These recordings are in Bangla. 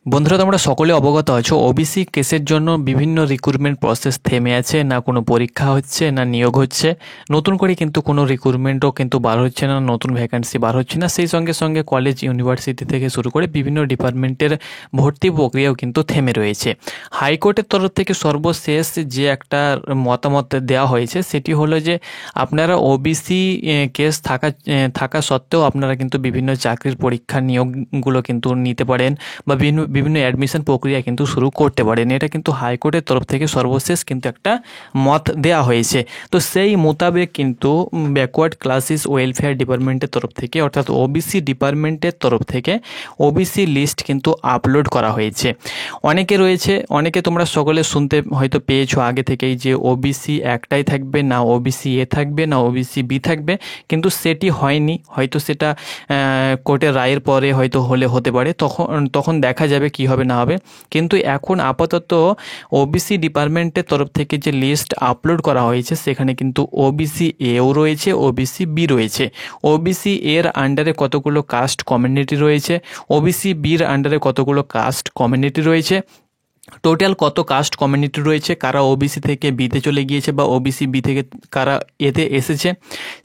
বন্ধুরা, তোমরা সকলে অবগত আছো ওবিসি কেসের জন্য বিভিন্ন রিক্রুটমেন্ট প্রসেস থেমে আছে, না কোনো পরীক্ষা হচ্ছে না নিয়োগ হচ্ছে। নতুন করে কিন্তু কোনো রিক্রুটমেন্টও কিন্তু বার হচ্ছে না, নতুন ভ্যাকান্সি বার হচ্ছে না। সেই সঙ্গে সঙ্গে কলেজ ইউনিভার্সিটি থেকে শুরু করে বিভিন্ন ডিপার্টমেন্টের ভর্তি প্রক্রিয়াও কিন্তু থেমে রয়েছে। হাইকোর্টের তরফ থেকে সর্বশেষ যে একটা মতামত দেওয়া হয়েছে সেটি হলো যে আপনারা ওবিসি কেস থাকা সত্ত্বেও আপনারা কিন্তু বিভিন্ন চাকরির পরীক্ষা নিয়োগগুলো কিন্তু নিতে পারেন বা বিভিন্ন বিভিন্ন অ্যাডমিশন প্রক্রিয়া কিন্তু শুরু করতে পারেন। এটা কিন্তু হাইকোর্টের তরফ থেকে সর্বশেষ কিন্তু একটা মত দেওয়া হয়েছে। তো সেই মোতাবেক কিন্তু ব্যাকওয়ার্ড ক্লাসেস ওয়েলফেয়ার ডিপার্টমেন্টের তরফ থেকে, অর্থাৎ ওবিসি ডিপার্টমেন্টের তরফ থেকে ওবিসি লিস্ট কিন্তু আপলোড করা হয়েছে। অনেকে তোমরা সকলে শুনতে হয়তো পেয়েছো আগে থেকেই যে ওবিসি একটাই থাকবে, না ওবিসি এ থাকবে, না ওবিসি বি থাকবে, কিন্তু সেটি হয়নি। হয়তো সেটা কোর্টের রায়ের পরে হয়তো হতে পারে, তখন দেখা যাবে কি হবে না হবে। কিন্তু এখন আপাতত ওবিসি ডিপার্টমেন্টের তরফ থেকে যে লিস্ট আপলোড করা হয়েছে সেখানে কিন্তু ওবিসি এও রয়েছে, ওবিসি বি রয়েছে। ওবিসি এর আন্ডারে কতগুলো কাস্ট কমিউনিটি রয়েছে, ওবিসি বির আন্ডারে কতগুলো কাস্ট কমিউনিটি রয়েছে, টোটাল কত কাস্ট কমিউনিটি রয়েছে, কারা ওবিসি থেকে বিতে চলে গিয়েছে বা ওবিসি বি থেকে কারা এতে এসেছে,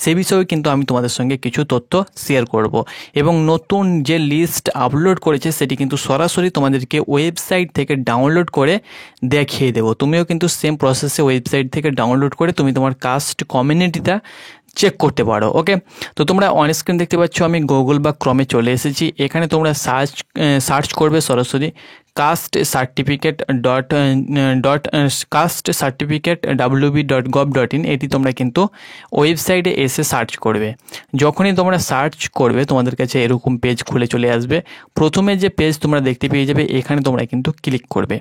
সে বিষয়ে কিন্তু আমি তোমাদের সঙ্গে কিছু তথ্য শেয়ার করব। এবং নতুন যে লিস্ট আপলোড করেছে সেটি কিন্তু সরাসরি তোমাদেরকে ওয়েবসাইট থেকে ডাউনলোড করে দেখিয়ে দেবো। তুমিও কিন্তু সেম প্রসেসে ওয়েবসাইট থেকে ডাউনলোড করে তুমি তোমার কাস্ট কমিউনিটিটা চেক করতে পারো। ওকে, তো তোমরা অন স্ক্রিন দেখতে পাচ্ছ আমি গুগল বা ক্রমে চলে এসেছি। এখানে তোমরা সার্চ করবে সরাসরি কাস্ট সার্টিফিকেট www.castcertificate.wb.gov.in। এটি তোমরা কিন্তু ওয়েবসাইটে এসে সার্চ করবে। যখনই তোমরা সার্চ করবে তোমাদের কাছে এরকম পেজ খুলে চলে আসবে। প্রথমে যে পেজ তোমরা দেখতে পেয়ে যাবে, এখানে তোমরা কিন্তু ক্লিক করবে।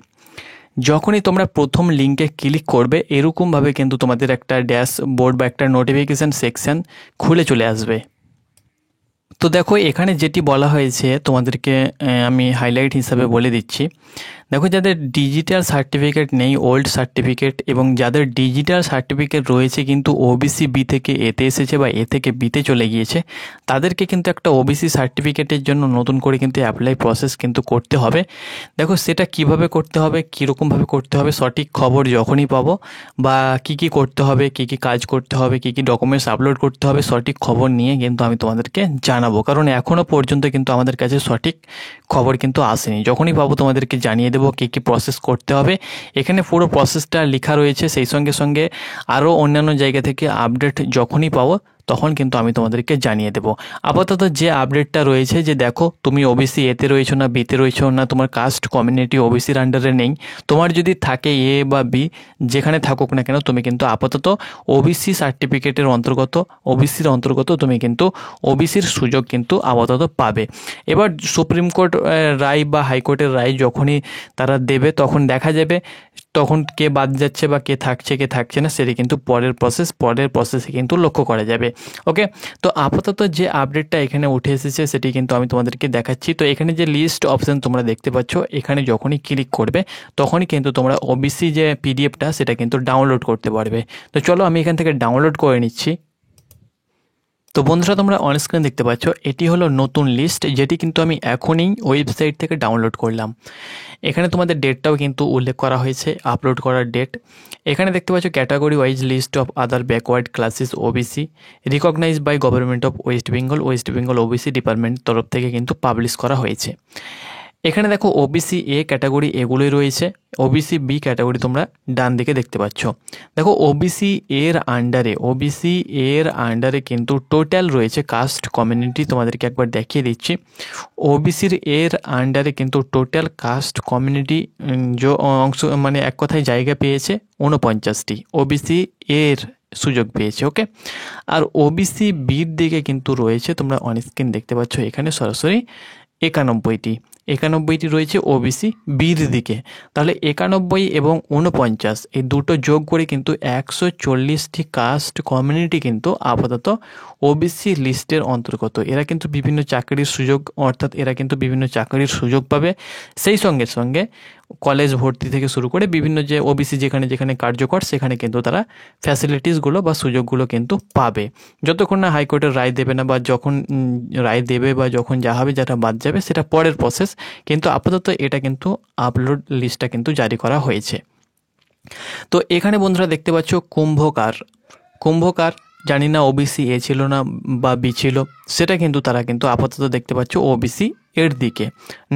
যখনই তোমরা প্রথম লিঙ্কে ক্লিক করবে এরকমভাবে কিন্তু তোমাদের একটা ড্যাশবোর্ড বা একটা নোটিফিকেশান সেকশন খুলে চলে আসবে। তো দেখো, এখানে যেটি বলা হয়েছে তোমাদেরকে আমি হাইলাইট হিসাবে বলে দিচ্ছি। দেখো, যাদের ডিজিটাল সার্টিফিকেট নেই, ওল্ড সার্টিফিকেট, এবং যাদের ডিজিটাল সার্টিফিকেট রয়েছে কিন্তু ওবিসি বি থেকে এতে এসেছে বা এ থেকে বিতে চলে গিয়েছে, তাদেরকে কিন্তু একটা ওবিসি সার্টিফিকেটের জন্য নতুন করে কিন্তু অ্যাপ্লাই প্রসেস কিন্তু করতে হবে। দেখো, সেটা কিভাবে করতে হবে, কীরকমভাবে করতে হবে, সঠিক খবর যখনই পাবো বা কী করতে হবে, কী কাজ করতে হবে, কী ডকুমেন্টস আপলোড করতে হবে, সঠিক খবর নিয়ে কিন্তু আমি তোমাদেরকে জানাবো। কারণ এখনও পর্যন্ত কিন্তু আমাদের কাছে সঠিক খবর কিন্তু আসেনি। যখনই পাবো তোমাদেরকে জানিয়ে দেবো কী প্রসেস করতে হবে। এখানে পুরো প্রসেসটা লেখা রয়েছে, সেই সঙ্গে সঙ্গে আরও অন্যান্য জায়গা থেকে আপডেট যখনই পাবো তখন কিন্তু আমি তোমাদেরকে জানিয়ে দেবো। আপাতত যে আপডেটটা রয়েছে যে দেখো, তুমি ওবিসি এতে রয়েছো না বিতে রয়েছো না, তোমার কাস্ট কমিউনিটি ওবিসির আন্ডারে নেই, তোমার যদি থাকে এ বা বি, যেখানে থাকুক না কেন তুমি কিন্তু আপাতত ওবিসি সার্টিফিকেটের অন্তর্গত, ওবিসির অন্তর্গত তুমি কিন্তু ওবিসির সুযোগ কিন্তু আপাতত পাবে। এবার সুপ্রিম কোর্ট রায় বা হাইকোর্টের রায় যখনই তারা দেবে তখন দেখা যাবে তখন কে বাদ যাচ্ছে বা কে থাকছে না, সেটি কিন্তু পরের প্রসেসে কিন্তু লক্ষ্য করা যাবে। ওকে, তো আপাতত যে আপডেটটা এখানে উঠে এসেছে সেটি কিন্তু আমি তোমাদেরকে দেখাচ্ছি। তো এখানে যে লিস্ট অপশান তোমরা দেখতে পাচ্ছ, এখানে যখনই ক্লিক করবে তখনই কিন্তু তোমরা ওবিসি যে পিডিএফটা সেটা কিন্তু ডাউনলোড করতে পারবে। তো চলো আমি এখান থেকে ডাউনলোড করে নিচ্ছি। তো বন্ধুরা, তোমরা অন স্ক্রিন দেখতে পাচ্ছ এটি হলো নতুন লিস্ট, যেটি কিন্তু আমি এখনই ওয়েবসাইট থেকে ডাউনলোড করলাম। এখানে তোমাদের ডেটটাও কিন্তু উল্লেখ করা হয়েছে, আপলোড করার ডেট। এখানে দেখতে পাচ্ছ category wise list of other backward classes OBC recognised by government of West Bengal OBC department তরফ থেকে কিন্তু পাবলিশ করা হয়েছে। এখানে দেখো ওবিসি এ ক্যাটাগরি এগুলোই রয়েছে, ওবিসি বি ক্যাটাগরি তোমরা ডান দিকে দেখতে পাচ্ছ। দেখো, ওবিসি এর আন্ডারে কিন্তু টোটাল রয়েছে কাস্ট কমিউনিটি, তোমাদেরকে একবার দেখিয়ে দিচ্ছি। ওবিসির এর আন্ডারে কিন্তু টোটাল কাস্ট কমিউনিটি অংশ মানে এক কথায় জায়গা পেয়েছে 49টি, ওবিসি এর সুযোগ পেয়েছে। ওকে, আর ওবিসি বির দিকে কিন্তু রয়েছে, তোমরা অন স্ক্রিন দেখতে পাচ্ছ এখানে সরাসরি 91টি রয়েছে ওবিসি বির দিকে। তাহলে 91 এবং 49 এই দুটো যোগ করে কিন্তু 140টি কাস্ট কমিউনিটি কিন্তু আপাতত ওবিসি লিস্টের অন্তর্গত। এরা কিন্তু বিভিন্ন চাকরির সুযোগ পাবে। সেই সঙ্গে সঙ্গে কলেজ ভর্তি থেকে শুরু করে বিভিন্ন যে ওবিসি যেখানে যেখানে কার্যকর সেখানে কিন্তু তারা ফ্যাসিলিটিসগুলো বা সুযোগগুলো কিন্তু পাবে, যতক্ষণ না হাইকোর্টের রায় দেবে না, বা যখন রায় দেবে বা যখন যা হবে যেটা বাদ যাবে সেটা পরের প্রসেস। কিন্তু আপাতত এটা কিন্তু আপলোড লিস্টটা কিন্তু জারি করা হয়েছে। তো এখানে বন্ধুরা দেখতে পাচ্ছ কুম্ভকার জানি না ওবিসি এ ছিল না বা বি ছিল, সেটা কিন্তু তারা কিন্তু আপাতত দেখতে পাচ্ছ ওবিসি এর দিকে।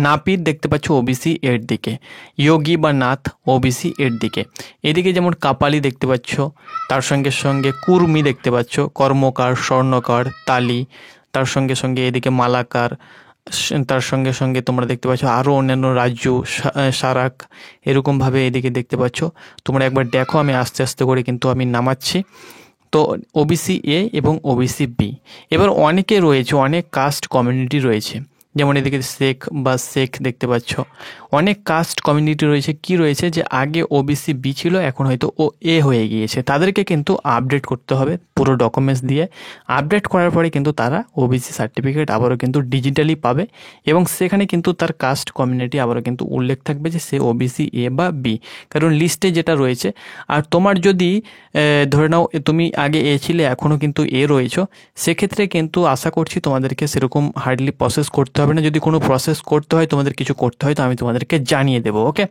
নাপিত দেখতে পাচ্ছ ওবিসি এর দিকে। যোগী বা নাথ ওবিসি এর দিকে। এদিকে যেমন কাপালি দেখতে পাচ্ছ, তার সঙ্গে সঙ্গে কুর্মি দেখতে পাচ্ছ, কর্মকার, স্বর্ণকার, তালি, তার সঙ্গে সঙ্গে এদিকে মালাকার, তার সঙ্গে সঙ্গে তোমরা দেখতে পাচ্ছ আরও অন্যান্য রাজ্য, সারাক, এরকমভাবে এদিকে দেখতে পাচ্ছ। তোমরা একবার দেখো, আমি আস্তে আস্তে করে কিন্তু আমি নামাচ্ছি। তো ওবিসি এ এবং ওবিসি বি। এবার অনেকে রয়েছে, অনেক কাস্ট কমিউনিটি রয়েছে, যেমন এদিকে শেখ দেখতে পাচ্ছ, অনেক কাস্ট কমিউনিটি রয়েছে। কি রয়েছে যে আগে ওবিসি বি ছিল, এখন হয়তো ও এ হয়ে গিয়েছে, তাদেরকে কিন্তু আপডেট করতে হবে পুরো ডকুমেন্টস দিয়ে। আপডেট করার পরে কিন্তু তারা ওবিসি সার্টিফিকেট আবারও কিন্তু ডিজিটালি পাবে, এবং সেখানে কিন্তু তার কাস্ট কমিউনিটি আবারও কিন্তু উল্লেখ থাকবে যে সে ওবিসি এ বা বি, কারণ লিস্টে যেটা রয়েছে। আর তোমার যদি ধরে নাও তুমি আগে এ ছিলে, এখনও কিন্তু এ রয়েছো, সেক্ষেত্রে কিন্তু আশা করছি তোমাদেরকে সেরকম হার্ডলি প্রসেস করতে হবে না। যদি কোনো প্রসেস করতে হয়, তোমাদের কিছু করতে হয়, তো আমি তোমাদেরকে জানিয়ে দেবো। ওকে,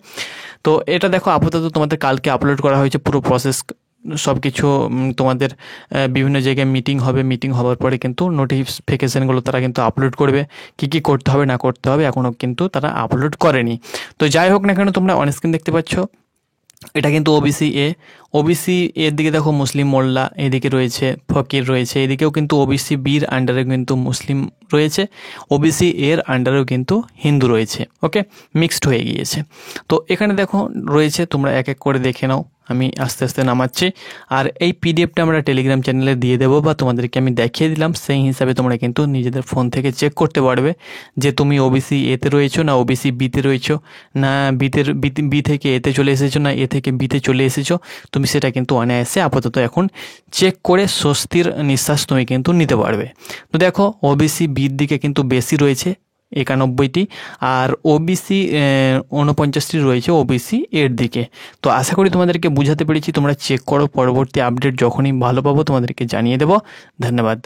তো এটা দেখো আপাতত তোমাদের কালকে আপলোড করা হয়েছে পুরো প্রসেস সব কিছু। তোমাদের বিভিন্ন জায়গায় মিটিং হবে, মিটিং হওয়ার পরে কিন্তু নোটিফিকেশানগুলো তারা কিন্তু আপলোড করবে, কী কী করতে হবে না করতে হবে, এখনও কিন্তু তারা আপলোড করেনি। তো যাই হোক না কেন, তোমরা অনস্ক্রিন দেখতে পাচ্ছ এটা কিন্তু ওবিসি এর দিকে দেখো মুসলিম মোল্লা এদিকে রয়েছে, ফকির রয়েছে, এদিকেও কিন্তু ওবিসি বির আন্ডারে কিন্তু মুসলিম রয়েছে, ওবিসি এর আন্ডারেও কিন্তু হিন্দু রয়েছে। ওকে, মিক্সড হয়ে গিয়েছে। তো এখানে দেখো রয়েছে, তোমরা এক এক করে দেখে নাও, আমি আস্তে আস্তে নামাচ্ছি। আর এই পিডিএফটা আমরা টেলিগ্রাম চ্যানেলে দিয়ে দেবো, বা তোমাদেরকে আমি দেখিয়ে দিলাম, সেই হিসাবে তোমরা কিন্তু নিজেদের ফোন থেকে চেক করতে পারবে যে তুমি ওবিসি এতে রয়েছো না ওবিসি বিতে রয়েছো, না বি থেকে এতে চলে এসেছো, না এ থেকে বিতে চলে এসেছো। তুমি সেটা কিন্তু অনায়াসে আপাতত এখন চেক করে স্বস্তির নিঃশ্বাস তুমি কিন্তু নিতে পারবে। তো দেখো ওবিসি বির দিকে কিন্তু বেশি রয়েছে 91টি, আর ওবিসি 49টি রয়েছে ওবিসি এর দিকে। তো আশা করি তোমাদেরকে বুঝাতে পেরেছি। তোমরা চেক করো, পরবর্তী আপডেট যখনই ভালো পাবো তোমাদেরকে জানিয়ে দেবো। ধন্যবাদ।